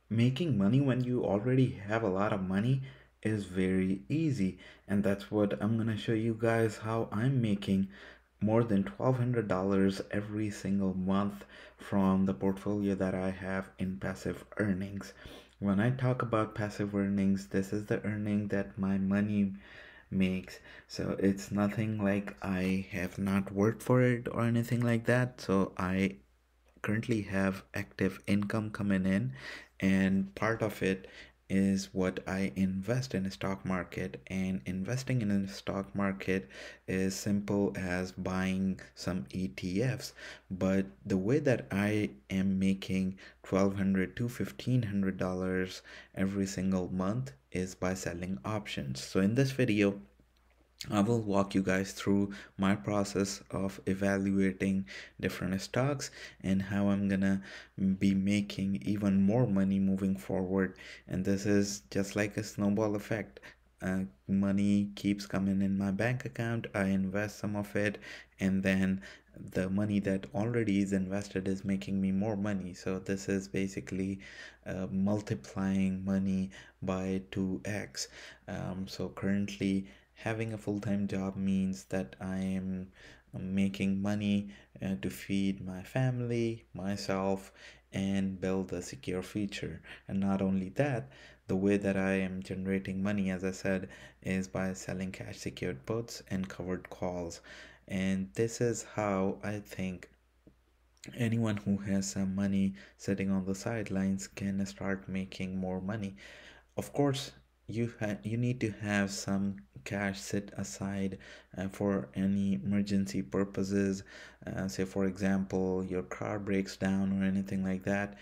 Making money when you already have a lot of money is very easy, and that's what I'm gonna show you guys how I'm making more than $1,200 every single month from the portfolio that I have in passive earnings. When I talk about passive earnings, this is the earning that my money makes. So it's nothing like I have not worked for it or anything like that. So I currently have active income coming in, and part of it is what I invest in the stock market. And investing in the stock market is simple as buying some ETFs, but the way that I am making 1,200 to $1,500 every single month is by selling options. So in this video I will walk you guys through my process of evaluating different stocks and how I'm gonna be making even more money moving forward. And this is just like a snowball effect. Money keeps coming in my bank account, I invest some of it, and then the money that already is invested is making me more money. So this is basically multiplying money by 2x. So currently having a full-time job means that I am making money to feed my family, myself, and build a secure future. And not only that, the way that I am generating money, as I said, is by selling cash secured puts and covered calls. And this is how I think anyone who has some money sitting on the sidelines can start making more money. Of course, you need to have some cash set aside for any emergency purposes. Say for example, your car breaks down or anything like that.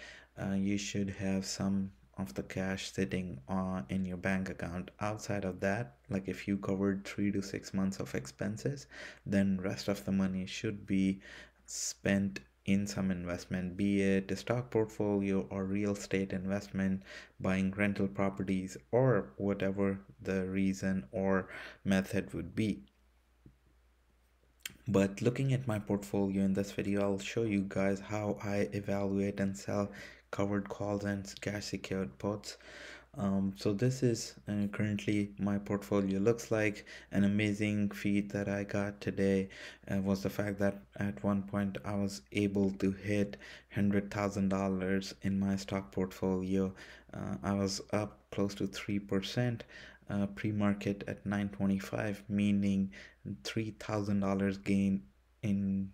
You should have some of the cash sitting in your bank account. Outside of that, like if you covered 3 to 6 months of expenses, then rest of the money should be spent in some investment, be it a stock portfolio or real estate investment, buying rental properties, or whatever the reason or method would be. But looking at my portfolio in this video, I'll show you guys how I evaluate and sell covered calls and cash secured puts. So this is currently my portfolio looks like. An amazing feat that I got today was the fact that at one point I was able to hit $100,000 in my stock portfolio. I was up close to 3%, pre-market at 925, meaning $3,000 gain in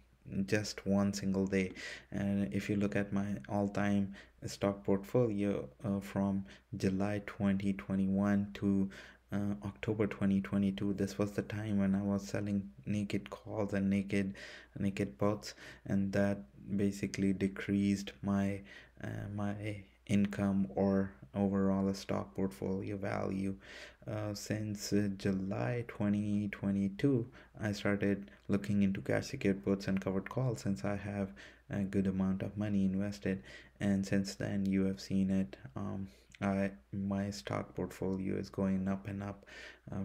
just one single day. And if you look at my all-time stock portfolio from July 2021 to October 2022, this was the time when I was selling naked calls and naked puts, and that basically decreased my income or overall stock portfolio value. Since July 2022, I started looking into cash secured puts and covered calls since I have a good amount of money invested, and since then you have seen it. My stock portfolio is going up and up.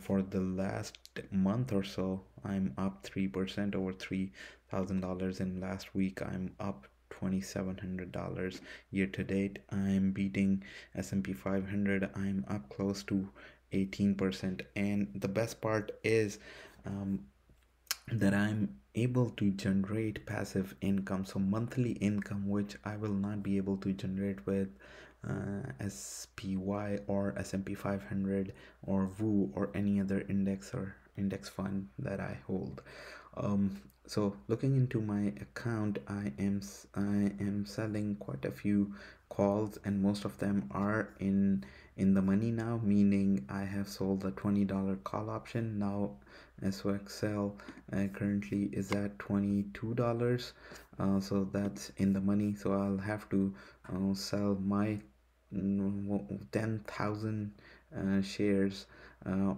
For the last month or so, I'm up 3%, over $3,000. In last week, I'm up $2,700. Year to date, I'm beating S&P 500. I'm up close to 18%. And the best part is um, that I'm able to generate passive income, so monthly income, which I will not be able to generate with SPY or S&P 500 or VU or any other index or index fund that I hold. So looking into my account, I am selling quite a few calls, and most of them are in the money now, meaning I have sold a $20 call option. Now SOXL currently is at $22, so that's in the money. So I'll have to sell my 10,000 shares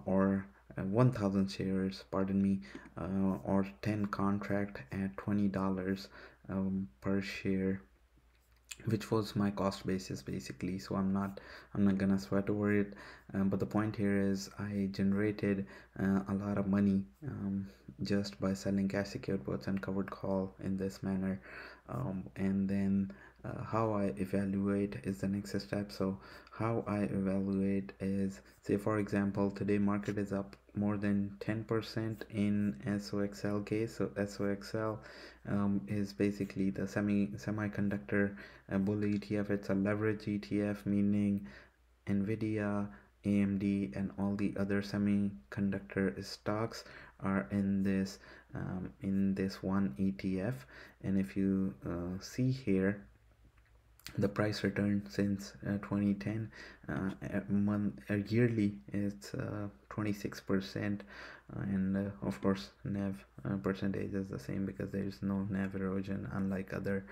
or 1,000 shares, pardon me, or 10 contract at $20 per share, which was my cost basis basically. So I'm not gonna sweat over it. But the point here is I generated a lot of money just by selling cash secured puts and covered call in this manner. And then How I evaluate is the next step. So how I evaluate is, say for example, today market is up more than 10% in SOXL case. So SOXL is basically the semiconductor bull ETF. It's a leverage ETF, meaning Nvidia, AMD, and all the other semiconductor stocks are in this one ETF. And if you see here, the price return since 2010, yearly it's 26%, and of course NAV percentage is the same because there is no NAV erosion, unlike other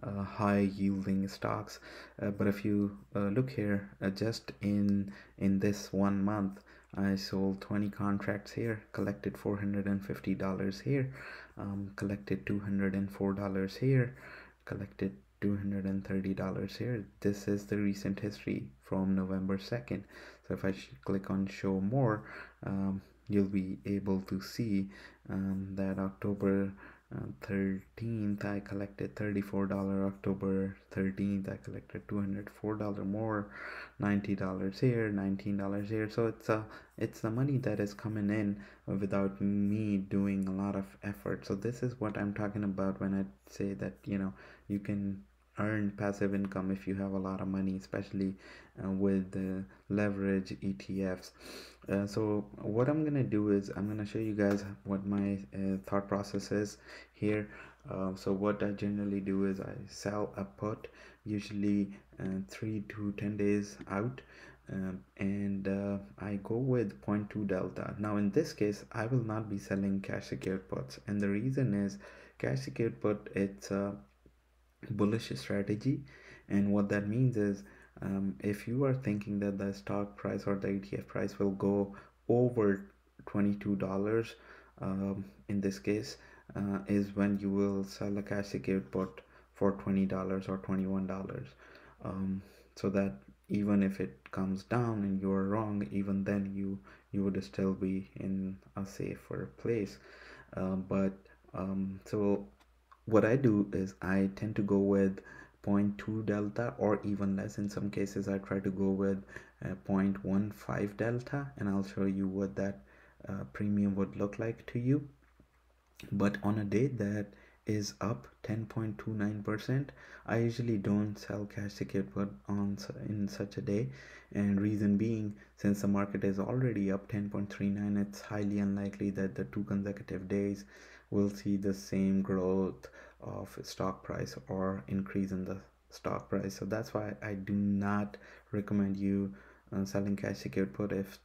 high yielding stocks. But if you look here, just in this 1 month, I sold 20 contracts here, collected $450 here, collected $204 here, collected $230 here. This is the recent history from November 2nd. So if I click on show more, you'll be able to see that October 13th I collected $34, October 13th I collected $204 more, $90 here, $19 here. So it's the money that is coming in without me doing a lot of effort. So this is what I'm talking about when I say that, you can earn passive income if you have a lot of money, especially with leverage ETFs. So what I'm gonna do is I'm gonna show you guys what my thought process is here. So what I generally do is I sell a put, usually 3 to 10 days out, and I go with zero point 0.2 delta. Now in this case I will not be selling cash secured puts, and the reason is cash secured put, it's a bullish strategy. And what that means is, if you are thinking that the stock price or the ETF price will go over $22, in this case, is when you will sell a cash secured put for $20 or $21, so that even if it comes down and you are wrong, even then you would still be in a safer place. But so what I do is I tend to go with zero point 0.2 delta or even less. In some cases I try to go with 0.15 delta, and I'll show you what that premium would look like to you. But on a day that is up 10.29%, I usually don't sell cash secured put in such a day. And reason being, since the market is already up 10.39, it's highly unlikely that the 2 consecutive days will see the same growth of stock price or increase in the stock price. So that's why I do not recommend you selling cash secured put if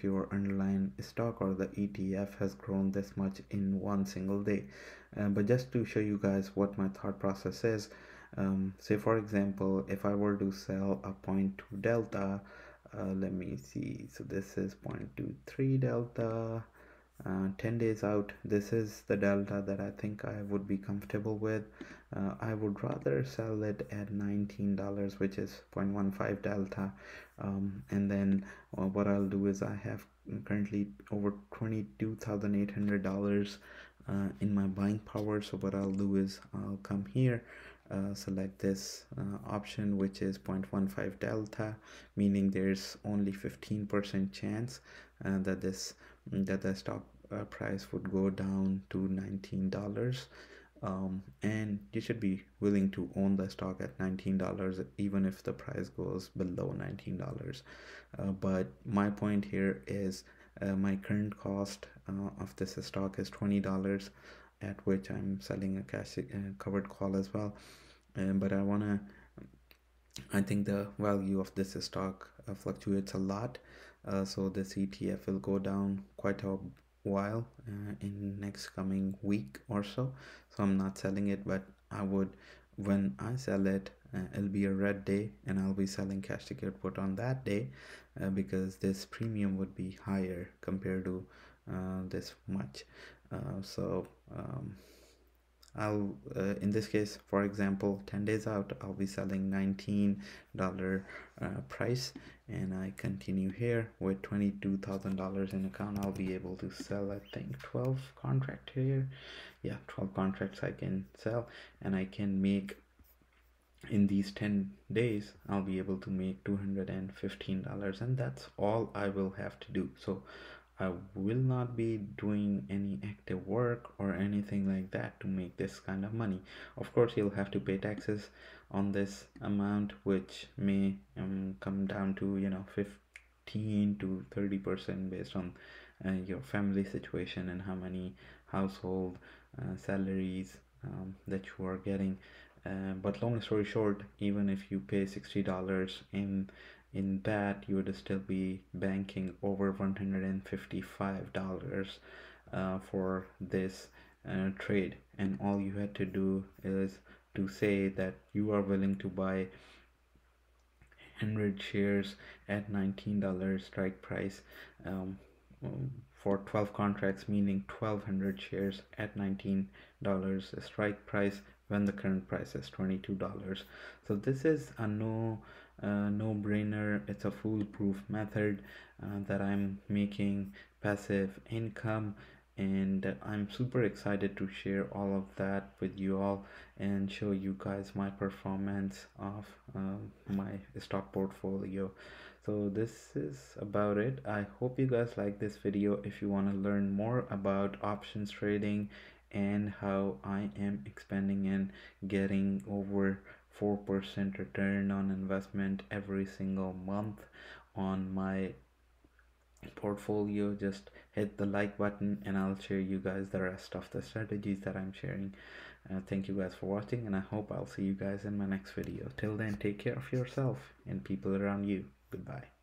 your underlying stock or the ETF has grown this much in one single day. But just to show you guys what my thought process is, say for example, if I were to sell a 0.2 delta, let me see, so this is 0.23 delta, 10 days out, this is the delta that I think I would be comfortable with. I would rather sell it at $19, which is 0.15 delta. And then what I'll do is I have currently over $22,800 in my buying power. So what I'll do is I'll come here, select this option, which is 0.15 delta, meaning there's only 15% chance that the stock price would go down to $19. And you should be willing to own the stock at $19 even if the price goes below $19. But my point here is, my current cost of this stock is $20, at which I'm selling a cash covered call as well. But I think the value of this stock fluctuates a lot, so this ETF will go down quite a while in next coming week or so. So I'm not selling it, but I would, when I sell it, it'll be a red day and I'll be selling cash secured put on that day, because this premium would be higher compared to this much. So I'll in this case, for example, 10 days out, I'll be selling $19 price, and I continue here with $22,000 in account. I'll be able to sell, I think, 12 contract here. Yeah, 12 contracts I can sell, and I can make in these 10 days I'll be able to make $215, and that's all I will have to do. So I will not be doing any active work or anything like that to make this kind of money. Of course, you'll have to pay taxes on this amount, which may come down to 15 to 30% based on your family situation and how many household salaries that you are getting. But long story short, even if you pay $60 in that, you would still be banking over $155 for this trade. And all you had to do is to say that you are willing to buy 100 shares at $19 strike price, um, for 12 contracts, meaning 1200 shares at $19 strike price when the current price is $22. So this is a no-brainer. It's a foolproof method that I'm making passive income, and I'm super excited to share all of that with you all and show you guys my performance of my stock portfolio. So this is about it. I hope you guys like this video. If you want to learn more about options trading and how I am expanding and getting over 4% return on investment every single month on my portfolio, just hit the like button and I'll share you guys the rest of the strategies that I'm sharing. Thank you guys for watching, and I hope I'll see you guys in my next video. Till then, take care of yourself and people around you. Goodbye.